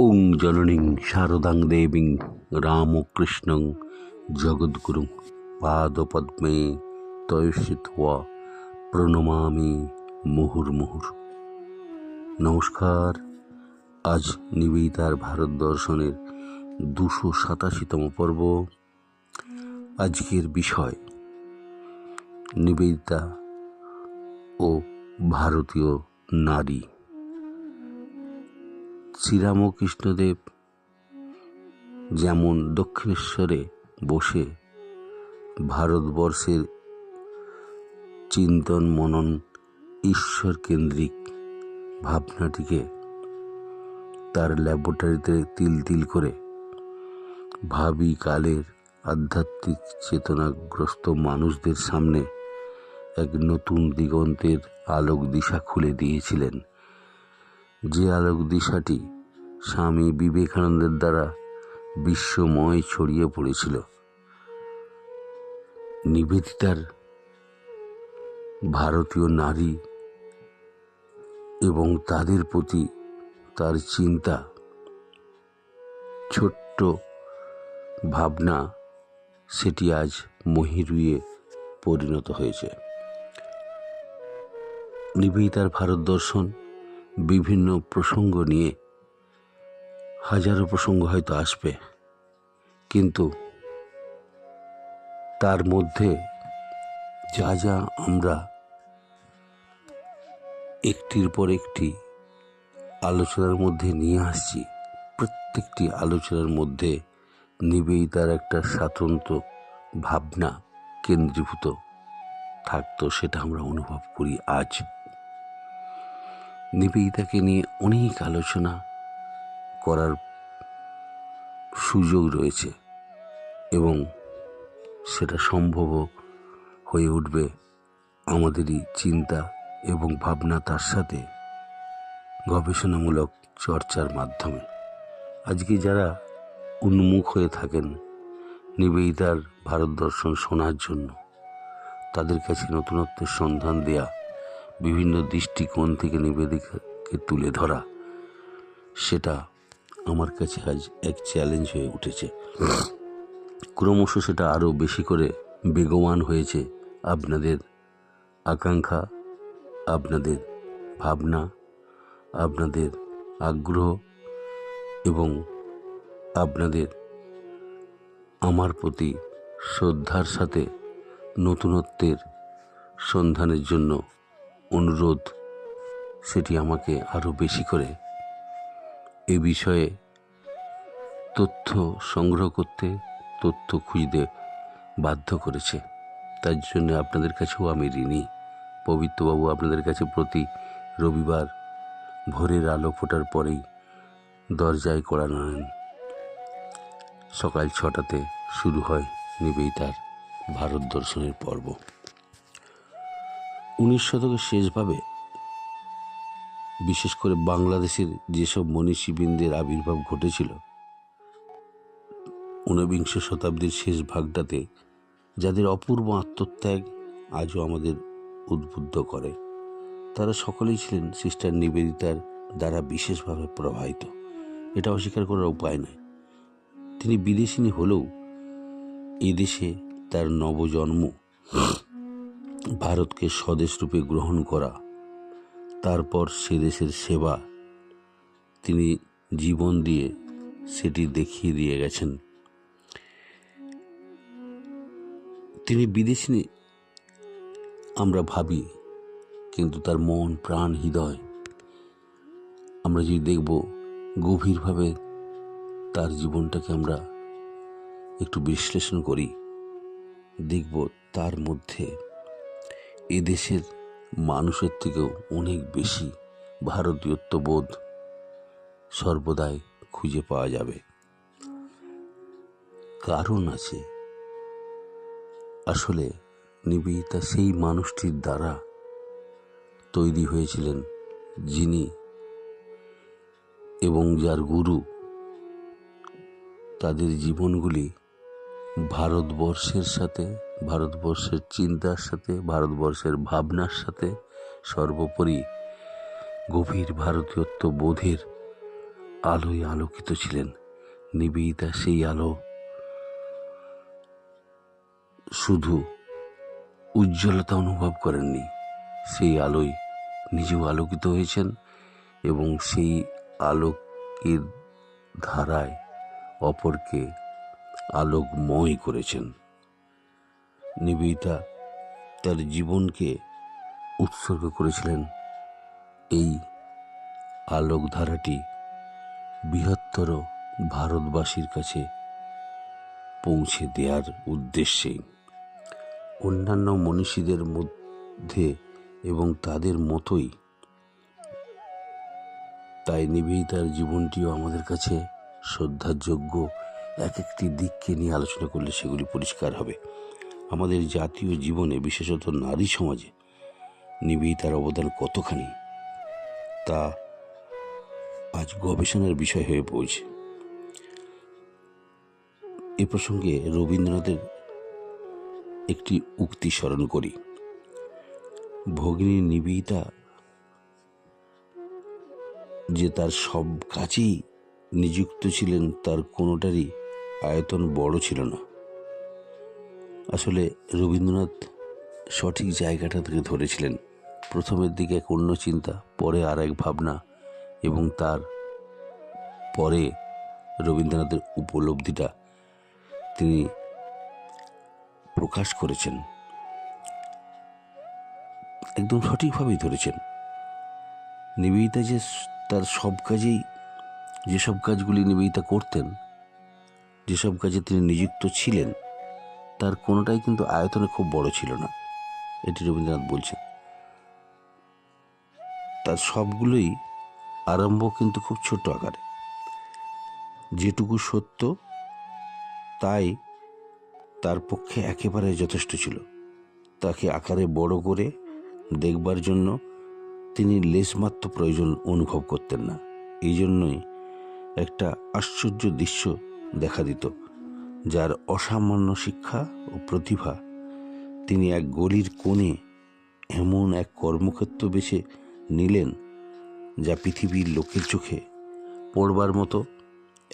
ওং জননীং শারদাং দেবীং রামকৃষ্ণং জগদ্গুরুং পাদপদ্মে তয়স্থিত্বা প্রণমামি মুহুর্মুহুর। নমস্কার। আজ নিবেদিতার ভারত দর্শনের 287তম পর্ব। আজকের বিষয় নিবেদিতা ও ভারতীয় নারী। শ্রীরামকৃষ্ণদেব যেমন দক্ষিণেশ্বরে বসে ভারতবর্ষের চিন্তন মনন ঈশ্বর কেন্দ্রিক ভাবনাটিকে তার ল্যাবরেটরিতে তিল তিল করে ভাবি কালের আধ্যাত্মিক চেতনাগ্রস্ত মানুষদের সামনে এক নতুন দিগন্তের আলোক দিশা খুলে দিয়েছিলেন, যে আলোক দিশাটি স্বামী বিবেকানন্দের দ্বারা বিশ্বময় ছড়িয়ে পড়েছিল। নিবেদিতার ভারতীয় নারী এবং তাদের প্রতি তার চিন্তা, ছোট্ট ভাবনা, সেটি আজ মহিরুহে পরিণত হয়েছে। নিবেদিতার ভারত দর্শন বিভিন্ন প্রসঙ্গ নিয়ে, হাজারো প্রসঙ্গ হয়তো আসবে, কিন্তু তার মধ্যে যা যা আমরা একটির পর একটি আলোচনার মধ্যে নিয়ে আসছি, প্রত্যেকটি আলোচনার মধ্যে নিবেদিতার একটা স্বতন্ত্র ভাবনা কেন্দ্রীভূত থাকতো, সেটা আমরা অনুভব করি। আজ নিবেদিতাকে নিয়ে অনেক আলোচনা করার সুযোগ রয়েছে এবং সেটা সম্ভব হয়ে উঠবে আমাদেরই চিন্তা এবং ভাবনা, তার সাথে গবেষণামূলক চর্চার মাধ্যমে। আজকে যারা উন্মুখ হয়ে থাকেন নিবেদিতার ভারত দর্শন শোনার জন্য, তাদের কাছে নতুনত্বের সন্ধান দেয়া, বিভিন্ন দৃষ্টিকোণ থেকে নিবেদিতাকে তুলে ধরা, সেটা আমার কাছে আজ এক চ্যালেঞ্জ হয়ে উঠেছে। ক্রমশ সেটা আরও বেশি করে বেগবান হয়েছে। আপনাদের আকাঙ্ক্ষা, আপনাদের ভাবনা, আপনাদের আগ্রহ এবং আপনাদের আমার প্রতি শ্রদ্ধার সাথে নতুনত্বের সন্ধানের জন্য অনুরোধ, সেটি আমাকে আরও বেশি করে এ বিষয়ে তথ্য সংগ্রহ করতে, তথ্য খুঁজতে বাধ্য করেছে। তার জন্য আপনাদের কাছেও আমি ঋণী। পবিত্রবাবু আপনাদের কাছে প্রতি রবিবার ভোরের আলো ফোটার পরেই দরজায় কড়া নাড়েন। সকাল 6টাতে শুরু হয় নিবেদিতার ভারত দর্শনের পর্ব। 19 শতকের শেষভাবে বিশেষ করে বাংলাদেশের যেসব মনীষীবৃন্দের আবির্ভাব ঘটেছিল, 19বিংশ শতাব্দীর শেষ ভাগটাতে যাদের অপূর্ব আত্মত্যাগ আজও আমাদের উদ্বুদ্ধ করে, তারা সকলেই ছিলেন সিস্টার নিবেদিতার দ্বারা বিশেষভাবে প্রভাবিত। এটা অস্বীকার করার উপায় নয়। তিনি বিদেশিনী হলেও এদেশে তার নবজন্ম, ভারতকে স্বদেশ রূপে গ্রহণ করা, তারপর সে দেশের সেবা তিনি জীবন দিয়ে সেটি দেখিয়ে দিয়ে গেছেন। তিনি বিদেশিনী আমরা ভাবি, কিন্তু তার মন, প্রাণ, হৃদয় আমরা যদি দেখব, গভীরভাবে তার জীবনটাকে আমরা একটু বিশ্লেষণ করি, দেখব তার মধ্যে এদেশের মানুষের থেকেও অনেক বেশি ভারতীয়ত্ববোধ সর্বদাই খুঁজে পাওয়া যাবে। কারণ আছে, আসলে নিবেদিতা সেই মানুষটির দ্বারা তৈরি হয়েছিলেন যিনি এবং যার গুরু তাদের জীবনগুলি ভারতবর্ষের সাথে, ভারতবর্ষের চিন্তার সাথে, ভারতবর্ষের ভাবনার সাথে, সর্বোপরি গভীর ভারতীয়ত্ব বোধের আলোয় আলোকিত ছিলেন। নিবেদিতা সেই আলো শুধু উজ্জ্বলতা অনুভব করেননি, সেই আলোয় নিজেও আলোকিত হয়েছেন এবং সেই আলোকের ধারায় অপরকে আলোকময় করেছেন। নিবেদিতা তার জীবনকে উৎসর্গ করেছিলেন এই আলোক ধারাটি বৃহত্তর ভারতবাসীর কাছে পৌঁছে দেওয়ার উদ্দেশ্যে। অন্যান্য মনীষীদের মধ্যে এবং তাদের মতোই তাই নিবেদিতার জীবনটিও আমাদের কাছে শ্রদ্ধার যোগ্য। এক একটি দিককে নিয়ে আলোচনা করলে সেগুলি পরিষ্কার হবে। আমাদের জাতীয় জীবনে, বিশেষত নারী সমাজে নিবেদিতার অবদান কতখানি তা আজ গবেষণার বিষয় হয়ে পড়েছে। এ প্রসঙ্গে রবীন্দ্রনাথের একটি উক্তি স্মরণ করি। ভগিনী নিবেদিতা যে তার সব কাজেই নিযুক্ত ছিলেন, তার কোনোটারই আয়তন বড় ছিল না। আসলে রবীন্দ্রনাথ সঠিক জায়গাটা থেকে ধরেছিলেন। প্রথমের দিকে এক অন্য চিন্তা, পরে আর এক ভাবনা, এবং তার পরে রবীন্দ্রনাথের উপলব্ধিটা তিনি প্রকাশ করেছেন, একদম সঠিকভাবেই ধরেছেন। নিবেদিতা যে তার সব কাজেই, যেসব কাজগুলি নিবেদিতা করতেন, যেসব কাজে তিনি নিযুক্ত ছিলেন, তার কোনোটাই কিন্তু আয়তনে খুব বড় ছিল না, এটি রবীন্দ্রনাথ বলছেন। তার সবগুলোই আরম্ভ কিন্তু খুব ছোট আকারে। যেটুকু সত্য তাই তার পক্ষে একেবারে যথেষ্ট ছিল। তাকে আকারে বড় করে দেখবার জন্য তিনি লেশমাত্র প্রয়োজন অনুভব করতেন না। এই জন্যই একটা আশ্চর্য দৃশ্য দেখা দিত। যার অসামান্য শিক্ষা ও প্রতিভা, তিনি এক গলির কোণে এমন এক কর্মক্ষেত্র বেছে নিলেন যা পৃথিবীর লোকের চোখে পড়বার মতো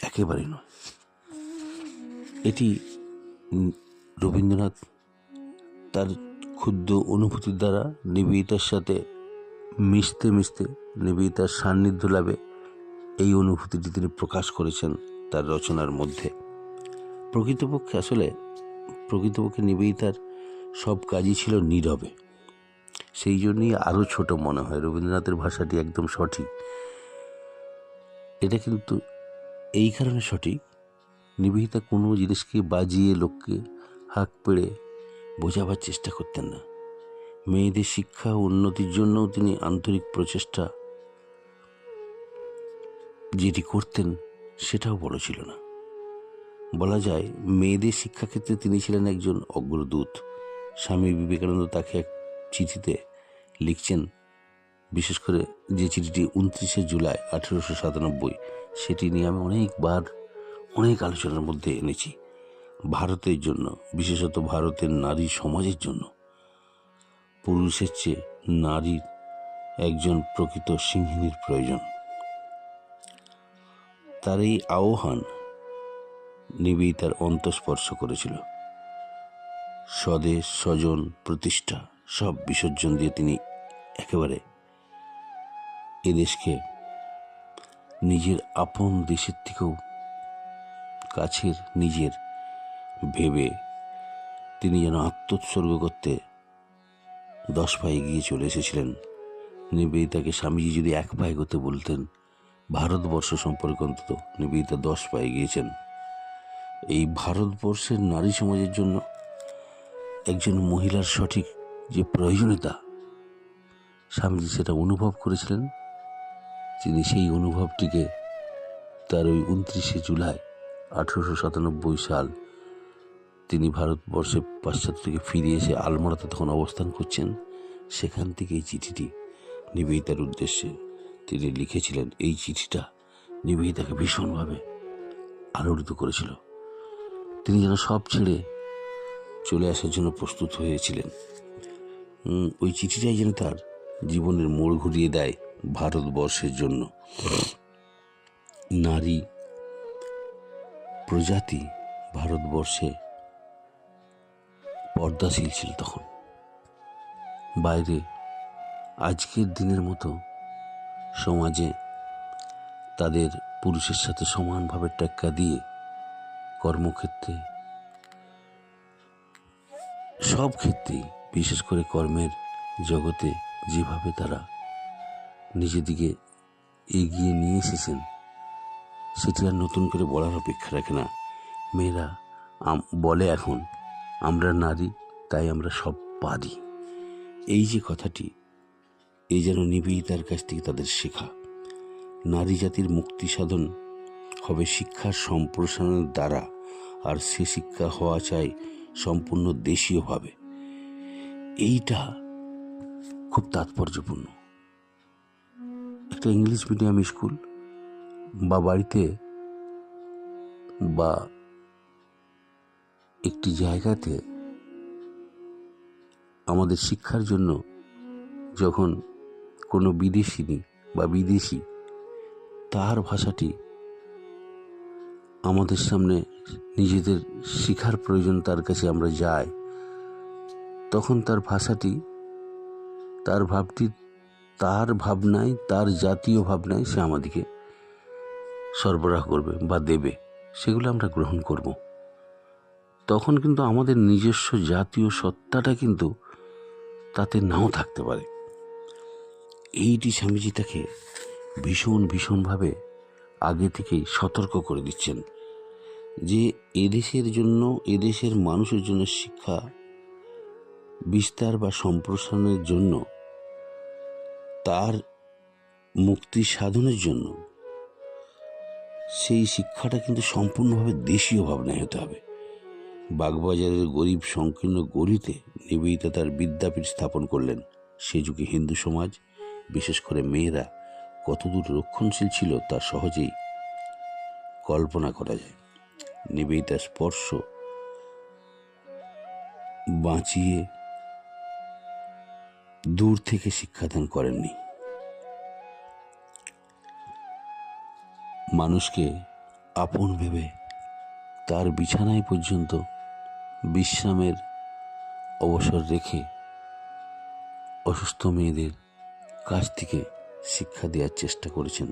একেবারে নয়। এটি রবীন্দ্রনাথ তার ক্ষুদ্র অনুভূতির দ্বারা নিবেদিতার সাথে মিশতে মিশতে, নিবেদিতার সান্নিধ্য লাভে এই অনুভূতিটি তিনি প্রকাশ করেছেন তার রচনার মধ্যে। প্রকৃতপক্ষে নিবেদিতার সব কাজই ছিল নীরবে। সেই জন্যই আরও ছোট মনে হয়। রবীন্দ্রনাথের ভাষাটি একদম সঠিক। এটা কিন্তু এই কারণে সঠিক, নিবেদিতা কোনো জিনিসকে বাজিয়ে লোককে হাঁক পেড়ে বোঝাবার চেষ্টা করতেন না। মেয়েদের শিক্ষা ও উন্নতির জন্যও তিনি আন্তরিক প্রচেষ্টা যেটি করতেন সেটাও বড় ছিল না। বলা যায় মেয়েদের শিক্ষাক্ষেত্রে তিনি ছিলেন একজন অগ্রদূত। স্বামী বিবেকানন্দ তাকে এক চিঠিতে লিখছেন, বিশেষ করে যে চিঠিটি 29শে জুলাই 1897, সেটি নিয়ে আমি অনেক আলোচনার মধ্যে এনেছি। ভারতের জন্য, বিশেষত ভারতের নারী সমাজের জন্য পুরুষের চেয়ে নারীর একজন প্রকৃত সিংহিনীর প্রয়োজন। তার এই আহ্বান নিবেদিতার অন্তঃস্পর্শ করেছিল। স্বদেশ, স্বজন, প্রতিষ্ঠা সব বিসর্জন দিয়ে তিনি একেবারে এদেশকে নিজের আপন দেশের থেকেও কাছের নিজের ভেবে তিনি যেন আত্মোৎসর্গ করতে 10 পা এগিয়ে চলে এসেছিলেন। নিবেদিতাকে স্বামীজি যদি 1 পা এগোতে বলতেন, ভারতবর্ষ সম্পর্কে অন্তত নিবেদিতা 10 পা এগিয়েছেন। এই ভারতবর্ষের নারী সমাজের জন্য একজন মহিলার সঠিক যে প্রয়োজনীয়তা, স্বামীজি সেটা অনুভব করেছিলেন। তিনি সেই অনুভবটিকে তার ওই 29শে জুলাই 1897 সাল, তিনি ভারতবর্ষে পাশ্চাত্য থেকে ফিরে এসে আলমোড়াতে তখন অবস্থান করছেন, সেখান থেকে এই চিঠিটি নিবেদিতার উদ্দেশ্যে তিনি লিখেছিলেন। এই চিঠিটা নিবেদিতাকে ভীষণভাবে আলোড়িত করেছিল। তিনি যেন সব ছেড়ে চলে আসার জন্য প্রস্তুত হয়েছিলেন। ওই চিঠিটাই যেন তার জীবনের মোড় ঘুরিয়ে দেয় ভারতবর্ষের জন্য। নারী প্রজাতি ভারতবর্ষে পর্দাশীল ছিল তখন। বাইরে আজকের দিনের মতো সমাজে তাদের পুরুষের সাথে সমানভাবে টেক্কা দিয়ে কর্মক্ষেত্রে, সব ক্ষেত্রেই, বিশেষ করে কর্মের জগতে যেভাবে তারা নিজেদিকে এগিয়ে নিয়ে এসেছেন সেটি আর নতুন করে বলার অপেক্ষা রাখে না। মেয়েরা বলে এখন, আমরা নারী তাই আমরা সব পারি। এই যে কথাটি, এই যেন নিবেদিতার কাছ থেকে তাদের শেখা। নারী জাতির মুক্তি সাধন হবে শিক্ষার সম্প্রসারণের দ্বারা, আর সে শিক্ষা হওয়া চাই সম্পূর্ণ দেশীয়ভাবে। এইটা খুব তাৎপর্যপূর্ণ। একটা ইংলিশ মিডিয়াম স্কুল বা বাড়িতে বা একটি জায়গাতে আমাদের শিক্ষার জন্য যখন কোনো বিদেশিনী বা বিদেশি তার ভাষাটি আমাদের সামনে নিজেদের শেখার প্রয়োজন, তার কাছে আমরা যাই, তখন তার ভাষাটি, তার ভাবটি, তার ভাবনায়, তার জাতীয় ভাবনায় সে আমাদেরকে সরবরাহ করবে বা দেবে, সেগুলো আমরা গ্রহণ করব। তখন কিন্তু আমাদের নিজস্ব জাতীয় সত্তাটা কিন্তু তাতে নাও থাকতে পারে। এইটি স্বামীজি তাকে ভীষণভাবে আগে থেকেই সতর্ক করে দিচ্ছেন যে এদেশের জন্য, এদেশের মানুষের জন্য শিক্ষা বিস্তার বা সম্প্রসারণের জন্য, তার মুক্তি সাধনের জন্য সেই শিক্ষাটা কিন্তু সম্পূর্ণভাবে দেশীয় ভাবনায় হতে হবে। বাগবাজারের গরিব সংকীর্ণ গলিতে নিবেদিতা তার বিদ্যাপীঠ স্থাপন করলেন। সে যুগে হিন্দু সমাজ, বিশেষ করে মেয়েরা, কতদূর রক্ষণশীল ছিল তা সহজেই কল্পনা করা যায়। নিবেদিতার স্পর্শ বাঁচিয়ে দূর থেকে শিক্ষাদান করেননি। মানুষকে আপন ভেবে তার বিছানায় পর্যন্ত বিশ্রামের অবসর রেখে অসুস্থ মেয়েদের কাছ থেকে শিক্ষা দেওয়ার চেষ্টা করেছেন।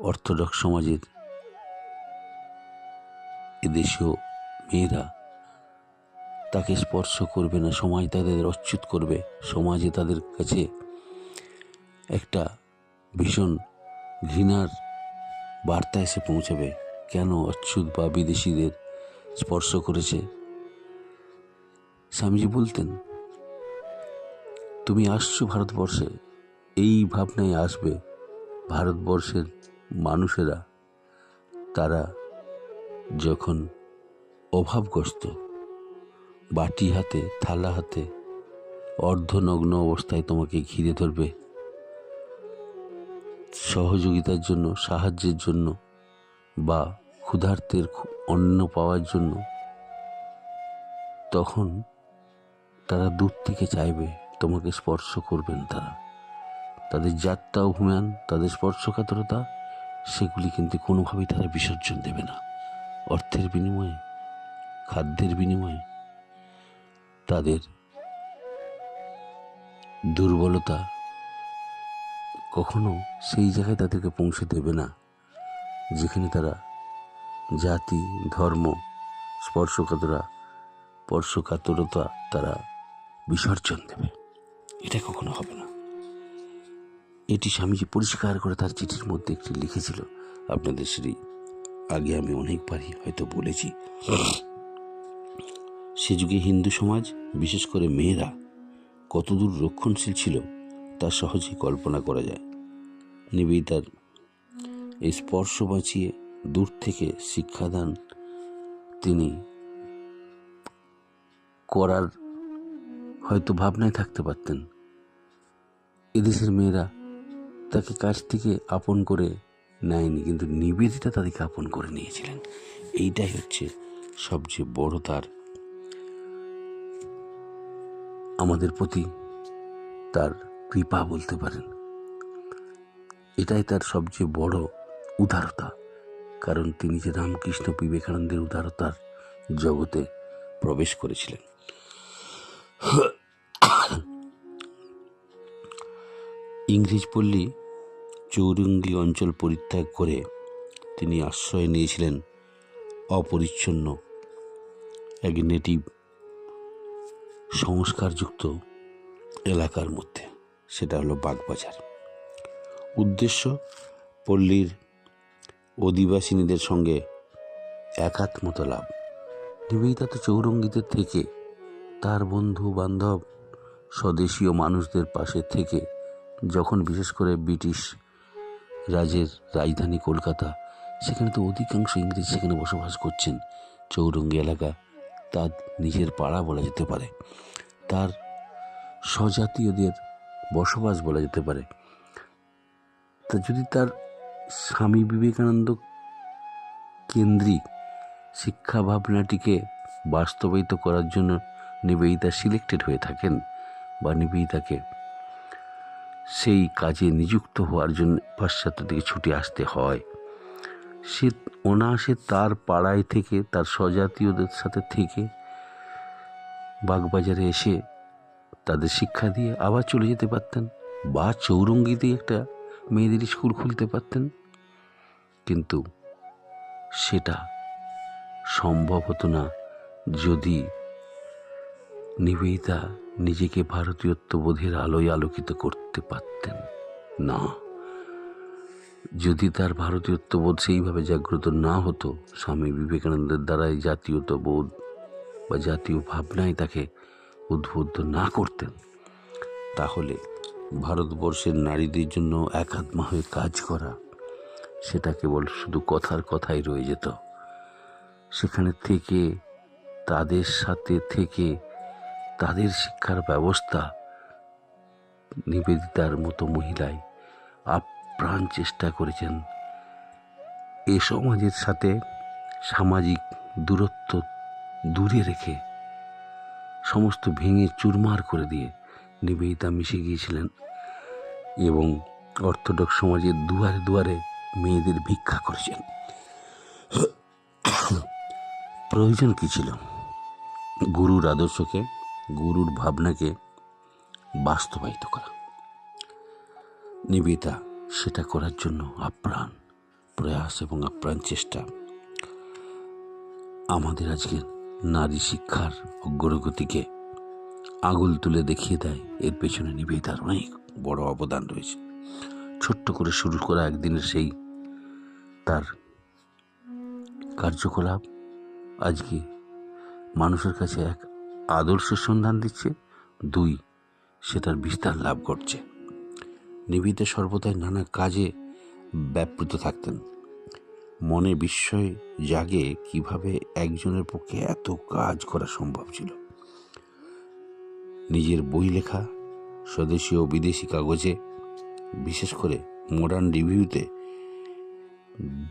অর্থোডক্স সমাজের এদেশীয় মেয়েরা তাকে স্পর্শ করবে না, সমাজ তাদের অচ্যুত করবে, সমাজে তাদের কাছে একটা ভীষণ ঘৃণার বার্তা এসে পৌঁছাবে। কেন অচ্যুত বা বিদেশিদের স্পর্শ করেছে? স্বামীজি বলতেন, তুমি আসছো ভারতবর্ষে, এই ভাবনায় আসবে ভারতবর্ষের মানুষেরা, তারা যখন অভাবগ্রস্ত, বাটি হাতে, থালা হাতে, অর্ধনগ্ন অবস্থায় তোমাকে ঘিরে ধরবে সহযোগিতার জন্য, সাহায্যের জন্য বা ক্ষুধার্তের অন্ন পাওয়ার জন্য, তখন তারা দূর থেকে চাইবে, তোমাকে স্পর্শ করবেন। তাদের যাত্রা অভিমান, তাদের স্পর্শকাতরতা, সেগুলি কিন্তু কোনোভাবেই তারা বিসর্জন দেবে না। অর্থের বিনিময়ে, খাদ্যের বিনিময়ে তাদের দুর্বলতা কখনো সেই জায়গায় তাদেরকে পৌঁছে দেবে না যেখানে তারা জাতি, ধর্ম, স্পর্শকাতরতা তারা বিসর্জন দেবে। এটা কখনো হবে না। এটি স্বামীজি পরিষ্কার করে তার চিঠির মধ্যে একটি লিখেছিল। আপনাদের সেই আগে আমি অনেকবারই হয়তো বলেছি। সে যুগে হিন্দু সমাজ, বিশেষ করে মেয়েরা, কতদূর রক্ষণশীল ছিল তা সহজেই কল্পনা করা যায়। নিবেদিতার এই স্পর্শ বাঁচিয়ে দূর থেকে শিক্ষাদান তিনি করার হয়তো ভাবনায় থাকতে পারতেন। এদেশের মেয়েরা তাকে কাছ থেকে আপন করে নেয়নি, কিন্তু নিবেদিতা তাদেরকে আপন করে নিয়েছিলেন। এইটাই হচ্ছে সবচেয়ে বড় তার আমাদের প্রতি তার কৃপা বলতে পারেন। এটাই তার সবচেয়ে বড় উদারতা, কারণ তিনি যে রামকৃষ্ণ বিবেকানন্দের উদারতার জগতে প্রবেশ করেছিলেন। ইংরেজ পল্লী চৌরঙ্গী অঞ্চল পরিত্যাগ করে তিনি আশ্রয় নিয়েছিলেন অপরিচ্ছন্ন এক নেটিভ সংস্কারযুক্ত এলাকার মধ্যে, সেটা হলো বাগবাজার। উদ্দেশ্য পল্লীর অধিবাসিনীদের সঙ্গে একাত্মত লাভ। নিবেদিতা তো চৌরঙ্গীতে থেকে তার বন্ধু বান্ধব স্বদেশীয় মানুষদের পাশে থেকে, যখন বিশেষ করে ব্রিটিশ রাজের রাজধানী কলকাতা, সেখানে তো অধিকাংশ ইংরেজ সেখানে বসবাস করছেন। চৌরঙ্গী এলাকা তার নিজের পাড়া বলা যেতে পারে, তার স্বজাতীয়দের বসবাস বলা যেতে পারে। তা যদি তার স্বামী বিবেকানন্দ কেন্দ্রিক শিক্ষা ভাবনাটিকে বাস্তবায়িত করার জন্য নিবেদিতা সিলেক্টেড হয়ে থাকেন, বা নিবেদিতাকে সেই কাজে নিযুক্ত হওয়ার জন্য পাশ্চাত্য থেকে ছুটে আসতে হয়, সে অনায়াসে তার পাড়ায় থেকে তার স্বজাতীয়দের সাথে থেকে বাগবাজারে এসে তাদের শিক্ষা দিয়ে আবার চলে যেতে পারতেন, বা চৌরঙ্গীতে একটা মেয়েদের স্কুল খুলতে পারতেন। কিন্তু সেটা সম্ভব হতো না যদি নিবেদিতা নিজেকে ভারতীয়ত্ববোধের আলোয় আলোকিত করতে পারতেন না। যদি তার ভারতীয়ত্ববোধ সেইভাবে জাগ্রত না হতো, স্বামী বিবেকানন্দের দ্বারাই জাতীয়তাবোধ বা জাতীয় ভাবনায় তাকে উদ্বুদ্ধ না করতেন, তাহলে ভারতবর্ষের নারীদের জন্য একাত্মা হয়ে কাজ করা সেটা কেবল শুধু কথাই রয়ে যেত। সেখানে থেকে তাদের সাথে থেকে তাদের শিক্ষার ব্যবস্থা নিবেদিতার মতো মহিলাই আপ্রাণ চেষ্টা করেছেন এ সমাজের সাথে সামাজিক দূরত্ব দূরে রেখে, সমস্ত ভেঙে চুরমার করে দিয়ে নিবেদিতা মিশে গিয়েছিলেন এবং অর্থোডক্স সমাজের দুয়ারে দুয়ারে মেয়েদের ভিক্ষা করেছেন। প্রয়োজন কি ছিল? গুরুর আদর্শকে, গুরুর ভাবনাকে বাস্তবায়িত করা। নিবেদিতা সেটা করার জন্য আপ্রাণ প্রয়াস এবং আপ্রাণ চেষ্টা। আমাদের আজকের নারী শিক্ষার অগ্রগতিকে আঙুল তুলে দেখিয়ে দেয়, এর পেছনে নিবেদিতার অনেক বড় অবদান রয়েছে। ছোট্ট করে শুরু করা একদিনের সেই তার কার্যকলাপ আজকে মানুষের কাছে এক আদর্শের সন্ধান দিচ্ছে, দুই সেটার বিস্তার লাভ করছে। নিবেদিতা সর্বদাই নানা কাজে ব্যাপৃত থাকতেন। মনে বিস্ময় জাগে কিভাবে একজনের পক্ষে এত কাজ করা সম্ভব ছিল। নিজের বই লেখা, স্বদেশী ও বিদেশি কাগজে, বিশেষ করে মডার্ন রিভিউতে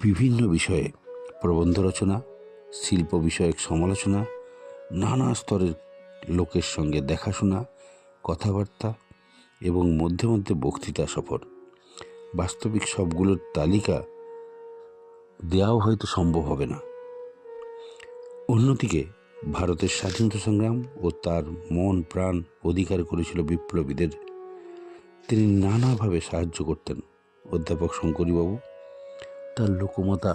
বিভিন্ন বিষয়ে প্রবন্ধ রচনা, শিল্প বিষয়ক সমালোচনা, নানা স্তরের লোকের সঙ্গে দেখাশোনা, কথাবার্তা এবং মধ্যে মধ্যে বক্তৃতা সফর। বাস্তবিক সবগুলোর তালিকা দেওয়াও হয়তো সম্ভব হবে না। অন্যদিকে ভারতের স্বাধীনতা সংগ্রাম ও তার মন প্রাণ অধিকার করেছিল বিপ্লবীদের, তিনি নানাভাবে সাহায্য করতেন। অধ্যাপক শঙ্করীবাবু তার লোকমতা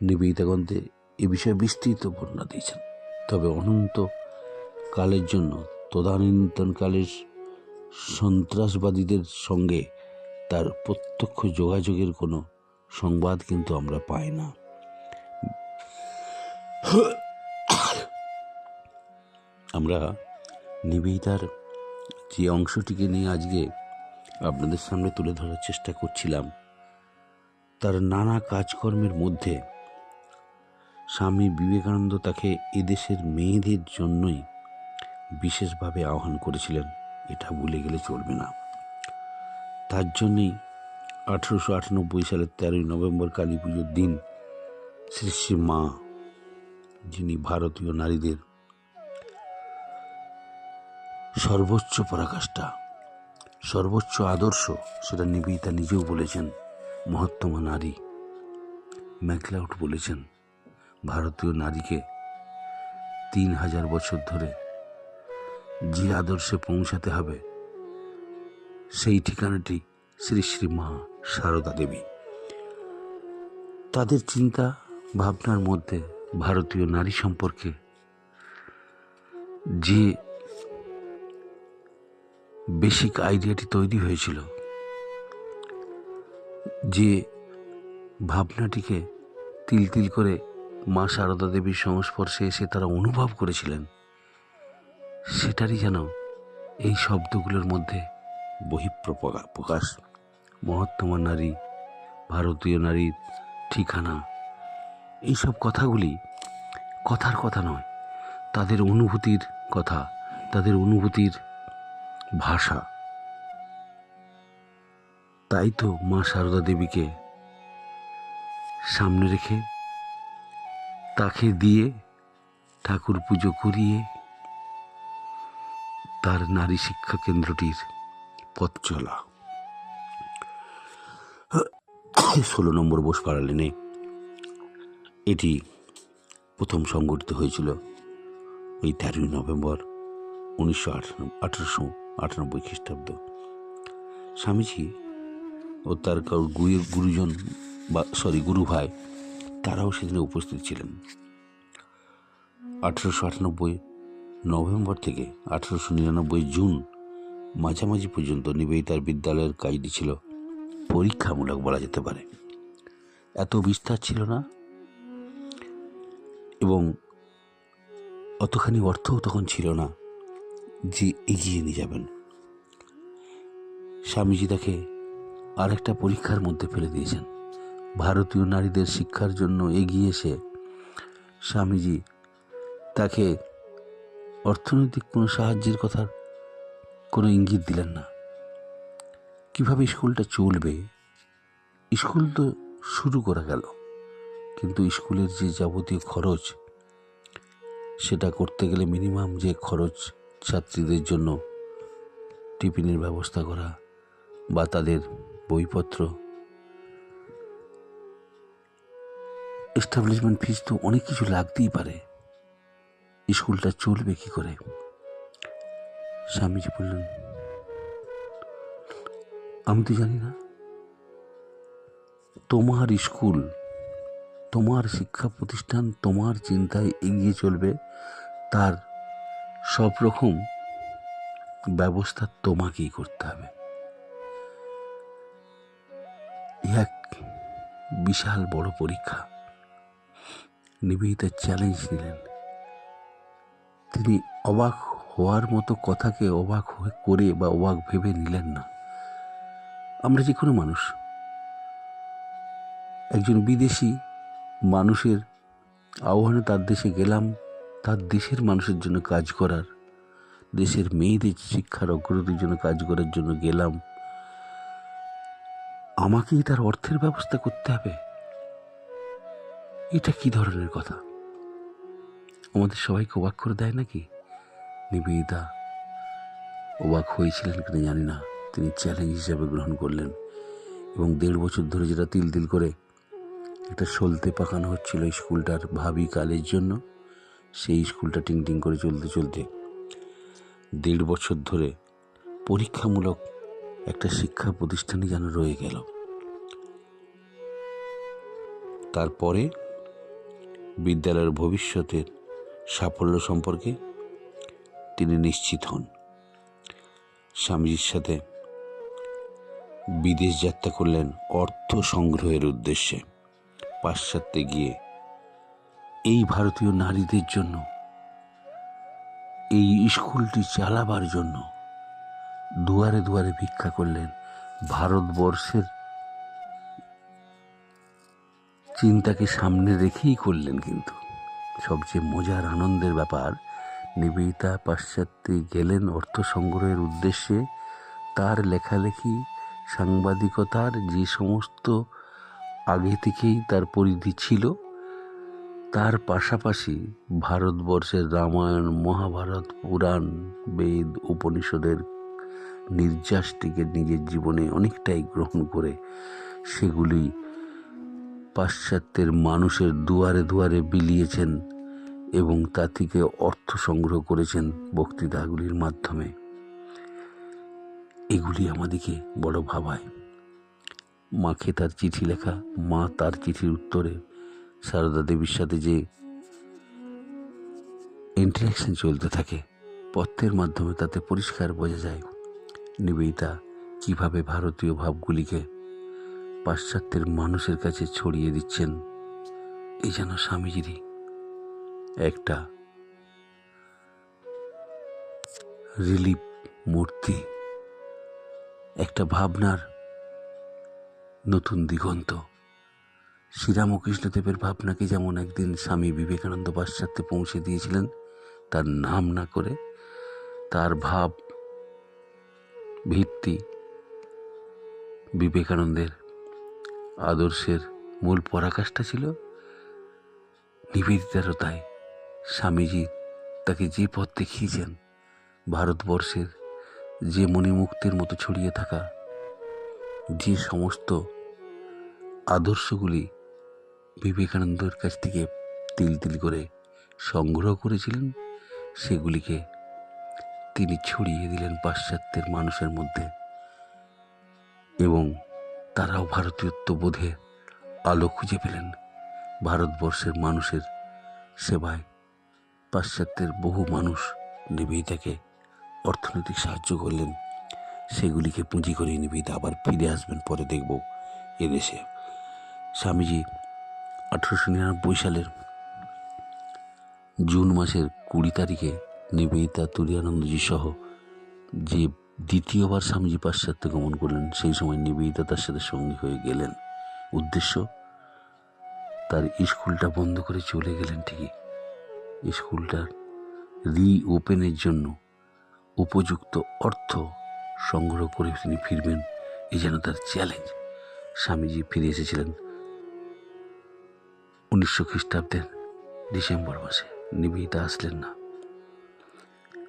নিবেদিতা গ্রন্থে এ বিষয়ে বিস্তৃত বর্ণনা দিয়েছেন। তবে অনন্ত কালের জন্য তদানীন্তনকালের সন্ত্রাসবাদীদের সঙ্গে তার প্রত্যক্ষ যোগাযোগের কোনো সংবাদ কিন্তু আমরা পাই না। আমরা নিবেদিতার যে অংশটিকে নিয়ে আজকে আপনাদের সামনে তুলে ধরার চেষ্টা করছিলাম, তার নানা কাজকর্মের মধ্যে স্বামী বিবেকানন্দ তাকে এদেশের মেয়েদের জন্যই বিশেষভাবে আহ্বান করেছিলেন, এটা ভুলে গেলে চলবে না। তার জন্যই 1898 সালের 13 নভেম্বর কালী পুজোর দিন শ্রী শ্রী মা, যিনি ভারতীয় নারীদের সর্বোচ্চ পরাকাষ্ঠা, সর্বোচ্চ আদর্শ, সেটা নিবেদিতা নিজেও বলেছেন, মহত্তমা নারী ম্যাকলাউড বলেছেন, ভারতীয় নারীকে 3000 বছর ধরে যে আদর্শে পৌঁছাতে হবে সেই ঠিকানাটি শ্রী শ্রী মা সারদা দেবী। তাদের চিন্তা ভাবনার মধ্যে ভারতীয় নারী সম্পর্কে যে বেসিক আইডিয়াটি তৈরি হয়েছিল, যে ভাবনাটিকে তিল তিল করে মা সারদা দেবীর সংস্পর্শে এসে তারা অনুভব করেছিলেন, সেটারই যেন এই শব্দগুলোর মধ্যে বহিঃপ্রকাশ। মহত্তমা নারী, ভারতীয় নারীর ঠিকানা, এইসব কথাগুলি কথার কথা নয়, তাদের অনুভূতির কথা, তাদের অনুভূতির ভাষা। তাই তো মা সারদা দেবীকে সামনে রেখে তাকে দিয়ে ঠাকুর পুজো করিয়ে তার নারী শিক্ষা কেন্দ্রটির পথ চলা। 16 নম্বর বোসপাড়া লেনে এটি প্রথম সংগঠিত হয়েছিল ওই 13 নভেম্বর 1898 খ্রিস্টাব্দ। স্বামীজি ও তার গুরুজন গুরু ভাই তারাও সেদিনে উপস্থিত ছিলেন। 1898 নভেম্বর থেকে 1899 জুন মাঝামাঝি পর্যন্ত নিবেদিতার বিদ্যালয়ের কাজটি ছিল পরীক্ষামূলক বলা যেতে পারে। এত বিস্তার ছিল না এবং অতখানি অর্থও তখন ছিল না যে এগিয়ে নিয়ে যাবেন। স্বামীজি তাকে আর একটা পরীক্ষার মধ্যে ফেলে দিয়েছেন। ভারতীয় নারীদের শিক্ষার জন্য এগিয়ে এসে স্বামীজি তাকে অর্থনৈতিক কোনো সাহায্যের কথা কোনো ইঙ্গিত দিলেন না। কিভাবে স্কুলটা চলবে, স্কুল তো শুরু করা গেল, কিন্তু স্কুলের যে যাবতীয় খরচ, সেটা করতে গেলে মিনিমাম যে খরচ, ছাত্রীদের জন্য টিফিনের ব্যবস্থা করা বা তাদের বইপত্র, এস্টাবলিশমেন্ট ফিস তো অনেক কিছু লাগতেই পারে। স্কুলটা চলবে কি করে? স্বামীজি বললেন, আমি তো জানি না। তোমার স্কুল, তোমার শিক্ষা প্রতিষ্ঠান তোমার চিন্তায় এগিয়ে চলবে, তার সব রকম ব্যবস্থা তোমাকেই করতে হবে। এক বিশাল বড় পরীক্ষা। নিবেদিতা চ্যালেঞ্জ নিলেন। তিনি অবাক হওয়ার মতো কথাকে অবাক করে বা অবাক ভেবে নিলেন না। আমরা যে কোনো মানুষ, একজন বিদেশি মানুষের আহ্বানে তার দেশে গেলাম, তার দেশের মানুষের জন্য কাজ করার, দেশের মেয়েদের শিক্ষার অগ্রগতির জন্য কাজ করার জন্য গেলাম, আমাকেই তার অর্থের ব্যবস্থা করতে হবে? এটা কি ধরনের কথা? আমাদের সবাইকে অবাক করে দেয় নাকি? নিবেদিতা অবাক হয়েছিলেন কিনা জানি না, তিনি চ্যালেঞ্জ হিসাবে গ্রহণ করলেন এবং 1.5 বছর ধরে যেটা তিল তিল করে একটা সলতে পাকানো হচ্ছিল স্কুলটার ভাবি কালের জন্য, সেই স্কুলটা টিং টিং করে চলতে চলতে 1.5 বছর ধরে পরীক্ষামূলক একটা শিক্ষা প্রতিষ্ঠানই যেন রয়ে গেল। তারপরে বিদ্যালয়ের ভবিষ্যতের সাফল্য সম্পর্কে তিনি নিশ্চিত হন। স্বামীজির সাথে বিদেশ যাত্রা করলেন অর্থ সংগ্রহের উদ্দেশ্যে। পাশ্চাত্যে গিয়ে এই ভারতীয় নারীদের জন্য, এই স্কুলটি চালাবার জন্য দুয়ারে দুয়ারে ভিক্ষা করলেন। ভারতবর্ষের চিন্তাকে সামনে রেখেই করলেন। কিন্তু সবচেয়ে মজার আনন্দের ব্যাপার, নিবেদিতা পাশ্চাত্যে গেলেন অর্থ সংগ্রহের উদ্দেশ্যে। তার লেখালেখি, সাংবাদিকতার যে সমস্ত আগে থেকেই তার পরিধি ছিল, তার পাশাপাশি ভারতবর্ষের রামায়ণ, মহাভারত, পুরাণ, বেদ, উপনিষদের নির্যাসটিকে নিজের জীবনে অনেকটাই গ্রহণ করে সেগুলি পাশ্চাত্যের মানুষের দুয়ারে দুয়ারে বিলিয়েছেন এবং তা থেকে অর্থ সংগ্রহ করেছেন বক্তৃতাগুলির মাধ্যমে। এগুলি আমাদেরকে বড় ভাবায়। মাকে তার চিঠি লেখা, মা তার চিঠির উত্তরে সারদা দেবীর সাথে যে ইন্টারাকশন চলতে থাকে পত্রের মাধ্যমে, তাতে পরিষ্কার বোঝা যায় নিবেদিতা কিভাবে ভারতীয় ভাবগুলিকে পাশ্চাত্যের মানুষের কাছে ছড়িয়ে দিচ্ছেন। এই যেন স্বামীজিরই একটা রিলিফ মূর্তি, একটা ভাবনার নতুন দিগন্ত। শ্রীরামকৃষ্ণদেবের ভাবনাকে যেমন একদিন স্বামী বিবেকানন্দ পাশ্চাত্যে পৌঁছে দিয়েছিলেন, তার নাম না করে, তার ভাব ভিত্তি বিবেকানন্দের আদর্শের মূল পরাকাষ্ঠা ছিল। নিবেদিতারও তাই। স্বামীজি তাকে যে পথ দেখিয়েছেন, ভারতবর্ষের যে মণিমুক্তের মতো ছড়িয়ে থাকা যে সমস্ত আদর্শগুলি বিবেকানন্দের কাছ থেকে তিল তিল করে সংগ্রহ করেছিলেন, সেগুলিকে তিনি ছড়িয়ে দিলেন পাশ্চাত্যের মানুষের মধ্যে, এবং তারাও ভারতীয়ত্ব বোধে আলো খুঁজে পেলেন। ভারতবর্ষের মানুষের সেবায় পাশ্চাত্যের বহু মানুষ নিবেদিতাকে অর্থনৈতিক সাহায্য করলেন। সেগুলিকে পুঁজি করে নিবেদিতা আবার ফিরে আসবেন, পরে দেখব এদেশে। স্বামীজি 1899 সালের জুন মাসের 20 তারিখে নিবেদিতা তুরীয়ানন্দজি সহ যে দ্বিতীয়বার স্বামীজি পাশ্চাত্যে গমন করলেন, সেই সময় নিবেদিতা তার সাথে সঙ্গী হয়ে গেলেন। উদ্দেশ্য, তার স্কুলটা বন্ধ করে চলে গেলেন ঠিকই, স্কুলটার রিওপেনের জন্য উপযুক্ত অর্থ সংগ্রহ করে তিনি ফিরবেন, এই যেন তার চ্যালেঞ্জ। স্বামীজি ফিরে এসেছিলেন 1900 খ্রিস্টাব্দের ডিসেম্বর মাসে। নিবেদিতা আসলেন না।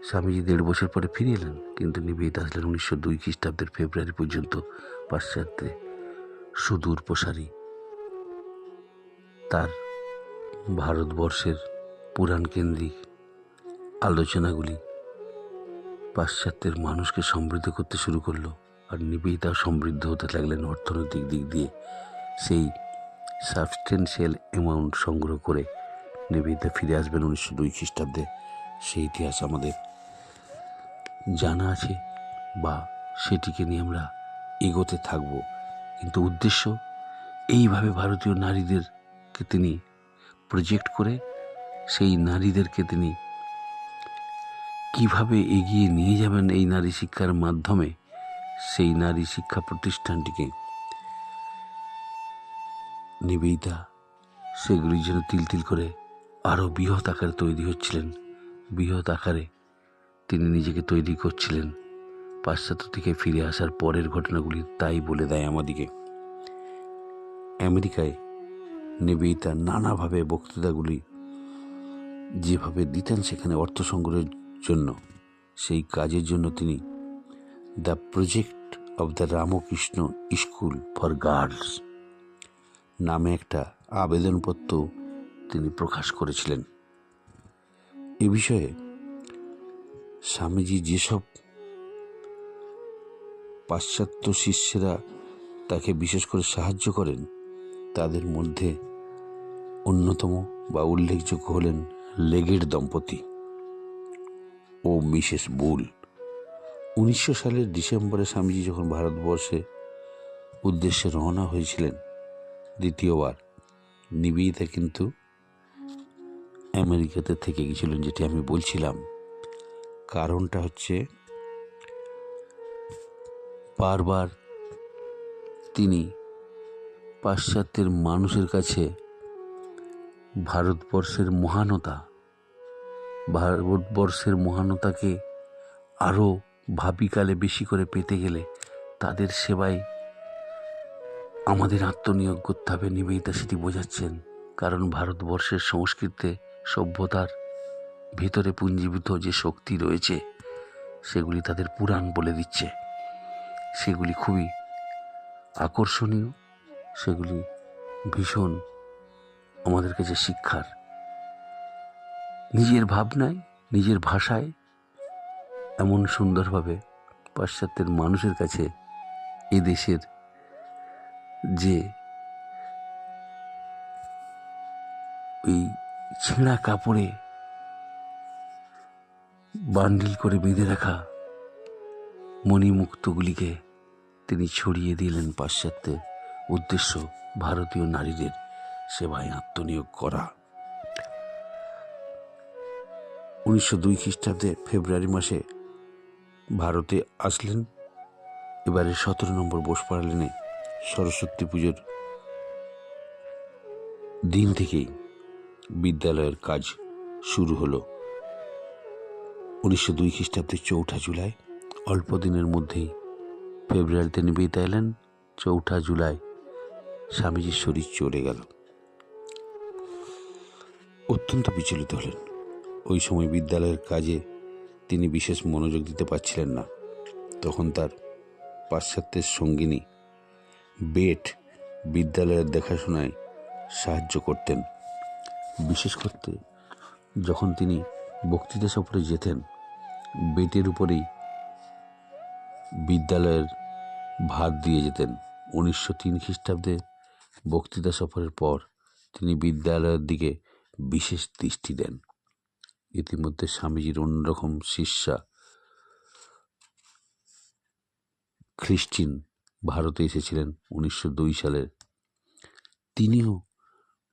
স্বামীজি 1.5 বছর পরে ফিরে এলেন, কিন্তু নিবেদিতা আসলেন 1902 খ্রিস্টাব্দের ফেব্রুয়ারি পর্যন্ত। পাশ্চাত্যে সুদূর প্রসারী তার ভারতবর্ষের পুরাণ কেন্দ্রিক আলোচনাগুলি পাশ্চাত্যের মানুষকে সমৃদ্ধ করতে শুরু করলো, আর নিবেদিতাও সমৃদ্ধ হতে লাগলেন অর্থনৈতিক দিক দিয়ে। সেই সাবস্টেন্সিয়াল অ্যামাউন্ট সংগ্রহ করে নিবেদিতা ফিরে আসবেন 1902 খ্রিস্টাব্দে। সেই ইতিহাস আমাদের জানা আছে, বা সেটিকে নিয়ে আমরা এগোতে থাকব। কিন্তু উদ্দেশ্য, এইভাবে ভারতীয় নারীদেরকে তিনি প্রজেক্ট করে সেই নারীদেরকে তিনি কিভাবে এগিয়ে নিয়ে যাবেন এই নারী শিক্ষার মাধ্যমে, সেই নারী শিক্ষা প্রতিষ্ঠানটিকে নিবেদিতা সেগুলির জন্য তিল তিল করে আরও বৃহৎ আকারে তৈরি হচ্ছিলেন। বৃহৎ আকারে তিনি নিজেকে তৈরি করছিলেন। পাশ্চাত্য থেকে ফিরে আসার পরের ঘটনাগুলি তাই বলে দেয় আমাদিকে। আমেরিকায় নিবেদিতা নানাভাবে বক্তৃতাগুলি যেভাবে দিতেন, সেখানে অর্থ সংগ্রহের জন্য, সেই কাজের জন্য তিনি the project of the Ramakrishna school for girls নামে একটা আবেদনপত্র তিনি প্রকাশ করেছিলেন। এ বিষয়ে স্বামীজি যেসব পাশ্চাত্য শিষ্যেরা তাকে বিশেষ করে সাহায্য করেন, তাদের মধ্যে অন্যতম বা উল্লেখযোগ্য হলেন লেগেট দম্পতি ও মিসেস বুল। 1900 সালের ডিসেম্বরে স্বামীজি যখন ভারতবর্ষে উদ্দেশ্যে রওনা হয়েছিলেন দ্বিতীয়বার, নিবেদিতা কিন্তু আমেরিকাতে থেকে গেছিলেন, যেটি আমি বলছিলাম। কারণটা হচ্ছে, বারবার তিনি পাশ্চাত্যের মানুষের কাছে ভারতবর্ষের মহানতাকে আরও ভাবিকালে বেশি করে পেতে গেলে তাদের সেবায় আমাদের আত্মনিয়োগ করতে হবে। নিবেদিতা সেটি বোঝাচ্ছেন, কারণ ভারতবর্ষের সংস্কৃতিতে, সভ্যতার ভিতরে পুঞ্জীভূত যে শক্তি রয়েছে, সেগুলি তাদের পুরাণ বলে দিচ্ছে। সেগুলি খুবই আকর্ষণীয়, সেগুলি ভীষণ আমাদের কাছে শিক্ষার। নিজের ভাবনায়, নিজের ভাষায় এমন সুন্দরভাবে পাশ্চাত্যের মানুষের কাছে এদেশের যে ওই ছেঁড়া কাপড়ে বান্ডিল করে বেঁধে রাখা মণিমুক্তগুলিকে তিনি ছড়িয়ে দিলেন পাশ্চাত্যের উদ্দেশ্য ভারতীয় নারীদের সেবায় আত্মনিয়োগ করা। 1902 খ্রিস্টাব্দে ফেব্রুয়ারি মাসে ভারতে আসলেন। এবারে 17 নম্বর বোসপাড়া লেনে সরস্বতী পুজোর দিন থেকেই বিদ্যালয়ের কাজ শুরু হলো। 1902 খ্রিস্টাব্দে 4 জুলাই, অল্প দিনের মধ্যেই ফেব্রুয়ারিতে নিবেদিতা এলেন। 4 জুলাই স্বামীজির শরীর চলে গেল। অত্যন্ত বিচলিত হলেন। ওই সময় বিদ্যালয়ের কাজে তিনি বিশেষ মনোযোগ দিতে পারছিলেন না। তখন তার পাশ্চাত্যের সঙ্গিনী বেট বিদ্যালয়ের দেখাশোনায় সাহায্য করতেন। বিশেষ করতে যখন তিনি বক্তৃতা সফরে যেতেন, বেটের উপরেই বিদ্যালয়ের ভার দিয়ে যেতেন। 1903 খ্রিস্টাব্দে বক্তৃতা সফরের পর তিনি বিদ্যালয়ের দিকে বিশেষ দৃষ্টি দেন। ইতিমধ্যে স্বামীজির অন্যরকম শিষ্যা খ্রিস্টিন ভারতে এসেছিলেন 1902 সালের। তিনিও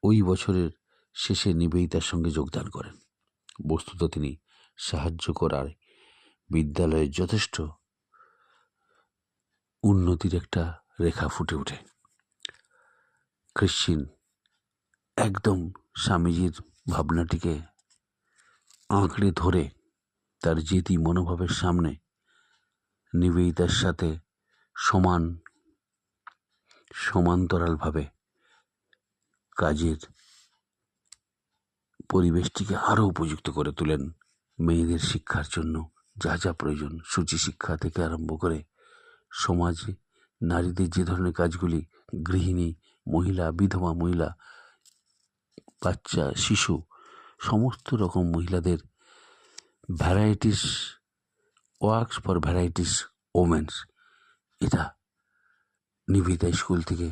ওই বছরের শেষে নিবেদিতার সঙ্গে যোগদান করেন। বস্তুত তিনি সাহায্য করার বিদ্যালয়ে যথেষ্ট উন্নতির একটা রেখা ফুটে ওঠে। খ্রিস্টিন একদম স্বামীজির ভাবনাটিকে আঁকড়ে ধরে তার জেদি মনোভাবের সামনে নিবেদিতার সাথে সমান্তরালভাবে কাজের পরিবেশটিকে আরও উপযুক্ত করে তোলেন। মেয়েদের শিক্ষার জন্য যা যা প্রয়োজন, সূচি শিক্ষা থেকে আরম্ভ করে সমাজে নারীদের যে ধরনের কাজগুলি, গৃহিণী মহিলা, বিধবা মহিলা, বাচ্চা, শিশু, সমস্ত রকম মহিলাদের varieties works for varieties women's, এটা নিবেদিতা স্কুল থেকে,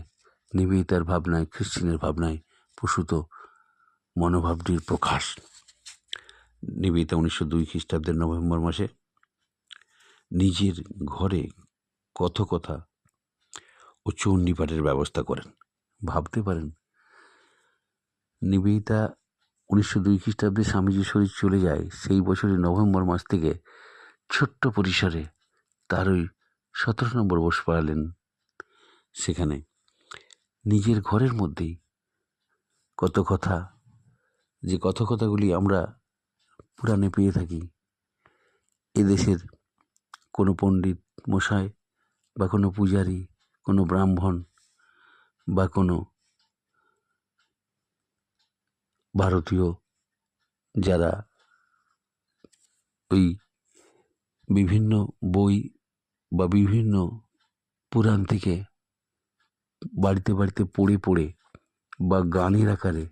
নিবেদিতার ভাবনায়, খ্রিস্টিনের ভাবনায় প্রসূত মনোভাবটির প্রকাশ। নিবেদিতা 1902 খ্রিস্টাব্দের নভেম্বর মাসে নিজের ঘরে কথকথা ও চণ্ডীপাঠের ব্যবস্থা করেন। ভাবতে পারেন, নিবেদিতা 1902 খ্রিস্টাব্দে স্বামীজির শরীর চলে যায়, সেই বছরের নভেম্বর মাস থেকে ছোট্ট পরিসরে তার ওই 17 নম্বর বোসপাড়া লেন, সেখানে নিজের ঘরের মধ্যেই কথকথা, যে কথকথাগুলি আমরা পুরাণে পেয়ে থাকি, এদেশের কোনো পণ্ডিত মশাই বা কোনো পূজারী, কোনো ব্রাহ্মণ বা কোনো ভারতীয় যারা ওই বিভিন্ন বই বা বিভিন্ন পুরাণ থেকে বাড়িতে বাড়িতে পড়ে পড়ে বা গানের আকারে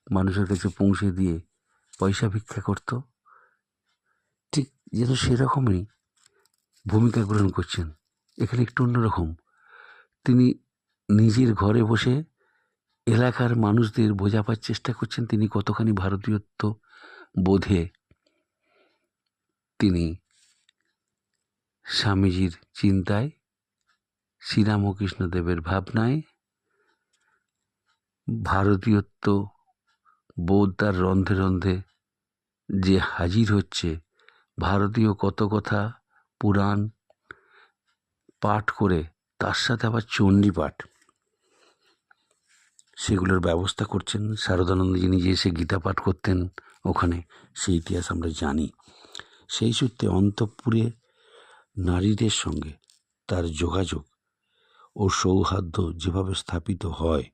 মানুষের কাছে পৌঁছে দিয়ে পয়সা ভিক্ষা করত, ঠিক যেন সেরকমই ভূমিকা গ্রহণ করছেন। এখানে একটু অন্যরকম। তিনি নিজের ঘরে বসে এলাকার মানুষদের বোঝাবার চেষ্টা করছেন তিনি কতখানি ভারতীয়ত্ব বোধে তিনি স্বামীজির চিন্তায়, শ্রীরামকৃষ্ণদেবের ভাবনায় ভারতীয়ত্ব বোধ তার রন্ধে রন্ধে যে হাজির হচ্ছে, ভারতীয় কত কথা পুরাণ পাঠ করে তার সাথে আবার চণ্ডী পাঠ, সেগুলোর ব্যবস্থা করছেন। শারদানন্দজি নিজে এসে গীতা পাঠ করতেন ওখানে, সেই ইতিহাস আমরা জানি। সেই সূত্রে অন্তঃপুরে নারীদের সঙ্গে তার যোগাযোগ ও সৌহার্দ্য যেভাবে স্থাপিত হয়,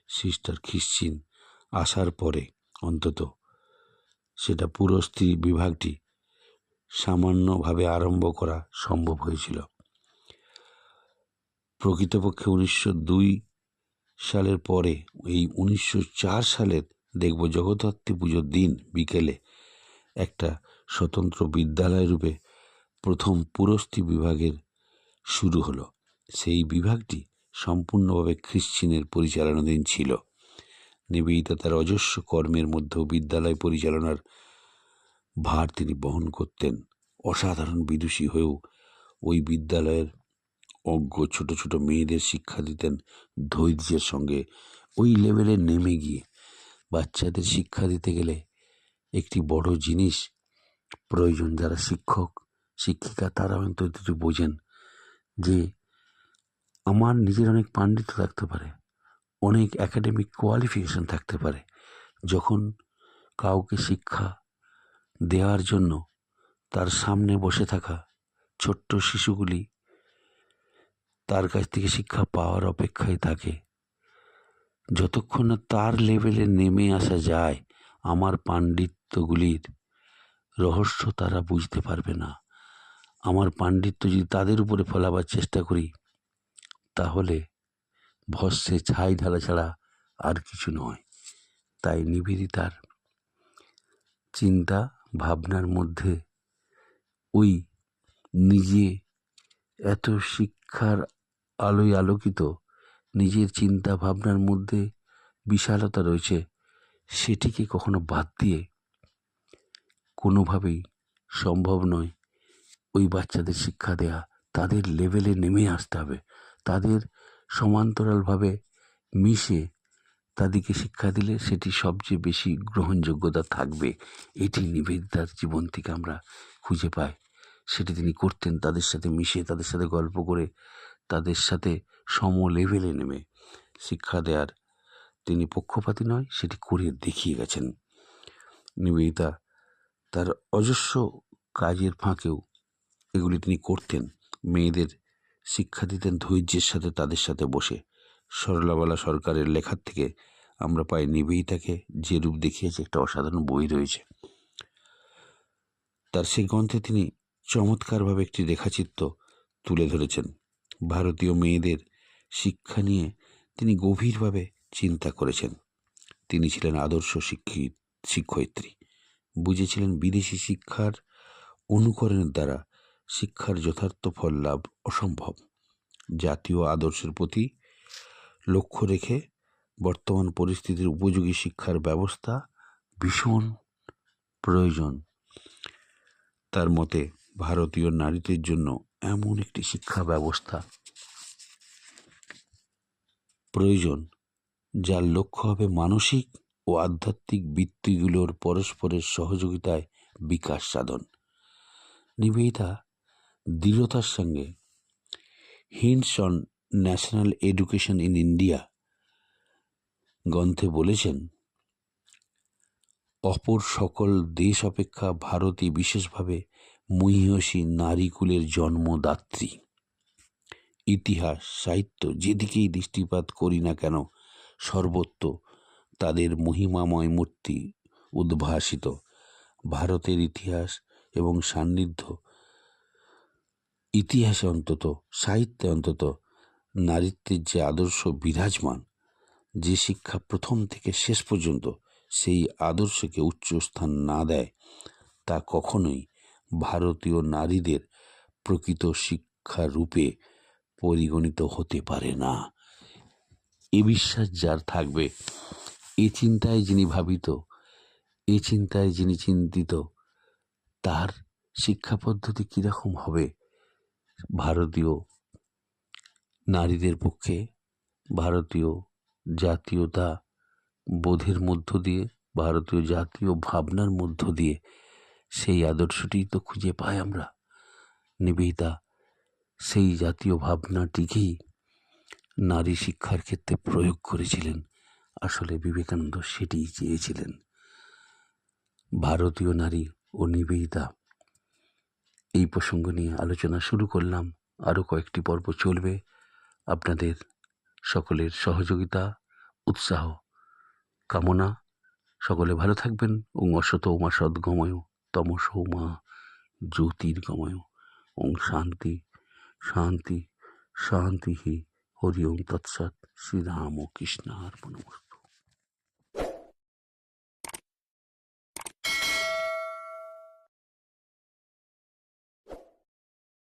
সিস্টার খ্রিস্টিন আসার পরে অন্তত সেটা পুরো স্ত্রী বিভাগটি সামান্যভাবে আরম্ভ করা সম্ভব হয়েছিল। প্রকৃতপক্ষে 1902 সালের পরে এই 1904 সালের দেখব জগদ্ধাত্রী পুজোর দিন বিকেলে একটা স্বতন্ত্র বিদ্যালয় রূপে প্রথম পুরস্তি বিভাগের শুরু হলো। সেই বিভাগটি সম্পূর্ণভাবে খ্রিশ্চিনের পরিচালনাধীন ছিল। নিবেদিতা তার অজস্র কর্মের মধ্যেও বিদ্যালয় পরিচালনার ভার তিনি বহন করতেন। অসাধারণ বিদুষী হয়েও ওই বিদ্যালয়ের অজ্ঞ ছোট ছোট মেয়েদের শিক্ষা দিতেন ধৈর্যের সঙ্গে। ওই লেভেলে নেমে গিয়ে বাচ্চাদের শিক্ষা দিতে গেলে একটি বড় জিনিস প্রয়োজন। যারা শিক্ষক শিক্ষিকা তারা অন্তত বোঝেন যে আমার নিজের অনেক পাণ্ডিত্য থাকতে পারে, অনেক একাডেমিক কোয়ালিফিকেশন থাকতে পারে, যখন কাউকে শিক্ষা দেওয়ার জন্য তার সামনে বসে থাকা ছোট্ট শিশুগুলি তার কাছ থেকে শিক্ষা পাওয়ার অপেক্ষায় থাকে, যতক্ষণ না তার লেভেলে নেমে আসা যায় আমার পাণ্ডিত্যগুলির রহস্য তারা বুঝতে পারবে না। আমার পাণ্ডিত্য যদি তাদের উপরে ফলাবার চেষ্টা করি তাহলে ভস্মে ছাই ঢালা ছাড়া আর কিছু নয়। তাই নিবেদিতার চিন্তা ভাবনার মধ্যে ওই নিজে এত শিক্ষার আলোয় আলোকিত নিজের চিন্তা ভাবনার মধ্যে বিশালতা রয়েছে, সেটিকে কখনো বাদ দিয়ে কোনোভাবেই সম্ভব নয় ওই বাচ্চাদের শিক্ষা দেয়া। তাদের লেভেলে নেমে আসতে হবে, তাদের সমান্তরালভাবে মিশে তাদেরকে শিক্ষা দিলে সেটি সবচেয়ে বেশি গ্রহণযোগ্যতা থাকবে। এটি নিবেদিতার জীবন থেকে আমরা খুঁজে পাই। সেটি তিনি করতেন, তাদের সাথে মিশে, তাদের সাথে গল্প করে, তাদের সাথে সম লেভেলে নেমে শিক্ষা দেওয়ার তিনি পক্ষপাতী নয়, সেটি করে দেখিয়ে গেছেন। নিবেদিতা তার অজস্র কাজের ফাঁকেও এগুলি তিনি করতেন। মেয়েদের শিক্ষা দিতেন ধৈর্যের সাথে, তাদের সাথে বসে। সরলাবালা সরকারের লেখার থেকে আমরা পাই নিবেদিতাকে যে রূপ দেখিয়েছে, একটা অসাধারণ বই রয়েছে তার। সেই গ্রন্থে তিনি চমৎকারভাবে একটি রেখাচিত্র তুলে ধরেছেন। ভারতীয় মেয়েদের শিক্ষা নিয়ে তিনি গভীরভাবে চিন্তা করেছেন। তিনি ছিলেন আদর্শ শিক্ষয়িত্রী, বুঝেছিলেন বিদেশি শিক্ষার অনুকরণের দ্বারা শিক্ষার যথার্থ ফল লাভ অসম্ভব। জাতীয় আদর্শের প্রতি লক্ষ্য রেখে বর্তমান পরিস্থিতির উপযোগী শিক্ষার ব্যবস্থা ভীষণ প্রয়োজন। তার মতে ভারতীয় নারীদের জন্য এমন একটি শিক্ষা ব্যবস্থা প্রয়োজন যার লক্ষ্য হবে মানসিক ও আধ্যাত্মিক বৃত্তিগুলোর পরস্পরের সহযোগিতায় বিকাশ সাধন। নিবেদিতা দৃঢ়তার সঙ্গে hints on national education in India গ্রন্থে বলেছেন, অপর সকল দেশ অপেক্ষা ভারতই বিশেষভাবে মহীয়সী নারীকুলের জন্মদাত্রী। ইতিহাস সাহিত্য যেদিকেই দৃষ্টিপাত করি না কেন সর্বত্র তাদের মহিমাময় মূর্তি উদ্ভাসিত। ভারতের ইতিহাস এবং সান্নিধ্য, ইতিহাসে অন্তত, সাহিত্যে অন্তত নারীত্বের যে আদর্শ বিরাজমান, যে শিক্ষা প্রথম থেকে শেষ পর্যন্ত সেই আদর্শকে উচ্চ স্থান না দেয় তা কখনোই ভারতীয় নারীদের প্রকৃত শিক্ষা রূপে পরিগণিত হতে পারে না। এ বিশ্বাস যার থাকবে, এ চিন্তায় যিনি ভাবিত, এ চিন্তায় যিনি চিন্তিত, তার শিক্ষা পদ্ধতি কীরকম হবে ভারতীয় নারীদের পক্ষে, ভারতীয় জাতীয়তা বোধের মধ্য দিয়ে, ভারতীয় জাতীয় ভাবনার মধ্য দিয়ে সেই আদর্শটি তো খুঁজে পাই আমরা। নিবেদিতা সেই জাতীয় ভাবনাটিকেই নারী শিক্ষার ক্ষেত্রে প্রয়োগ করেছিলেন। আসলে বিবেকানন্দ সেটিই চেয়েছিলেন। ভারতীয় নারী ও নিবেদিতা, এই প্রসঙ্গ নিয়ে আলোচনা শুরু করলাম। আরও কয়েকটি পর্ব চলবে। আপনাদের সকলের সহযোগিতা উৎসাহ কামনা। সকলে ভালো থাকবেন। ওং অসত উমা সদ্গময় তমস উমা জ্যোতির্গময়। ওং শান্তি শান্তি শান্তি। হরি ওম তৎসৎ। শ্রীরাম ও কৃষ্ণ অর্পণমস্তু।